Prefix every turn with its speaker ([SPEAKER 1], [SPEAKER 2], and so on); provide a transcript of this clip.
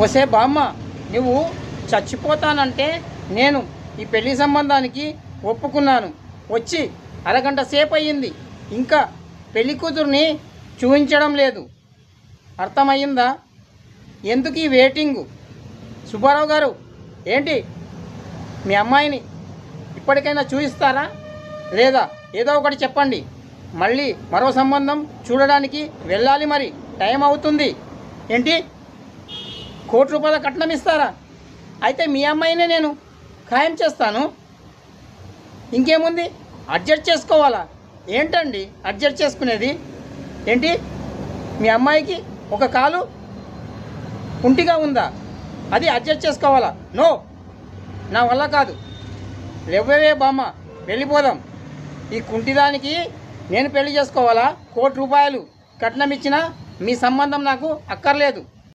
[SPEAKER 1] ఒసే బామ్మ, నువ్వు చచ్చిపోతానంటే నేను ఈ పెళ్లి సంబంధానికి ఒప్పుకున్నాను. వచ్చి అరగంట సేపు అయ్యింది, ఇంకా పెళ్లి కూతుర్ని చూపించడం లేదు. అర్థమయ్యిందా? ఎందుకు ఈ వెయిటింగు? సుబ్బారావు గారు, ఏంటి మీ అమ్మాయిని ఇప్పటికైనా చూపిస్తారా లేదా? ఏదో ఒకటి చెప్పండి. మళ్ళీ మరో సంబంధం చూడడానికి వెళ్ళాలి, మరి టైం అవుతుంది. ఏంటి, ₹1,00,00,000 కట్నం ఇస్తారా? అయితే మీ అమ్మాయినే నేను ఖాయం చేస్తాను. ఇంకేముంది, అడ్జస్ట్ చేసుకోవాలా? ఏంటండి అడ్జస్ట్ చేసుకునేది? ఏంటి, మీ అమ్మాయికి ఒక కాలు కుంటిగా ఉందా, అది అడ్జస్ట్ చేసుకోవాలా? నో, నా వల్ల కాదు. లేవే బామ్మ, వెళ్ళిపోదాం. ఈ కుంటిదానికి నేను పెళ్లి చేసుకోవాలా? ₹1,00,00,000 కట్నం ఇచ్చినా మీ సంబంధం నాకు అక్కర్లేదు.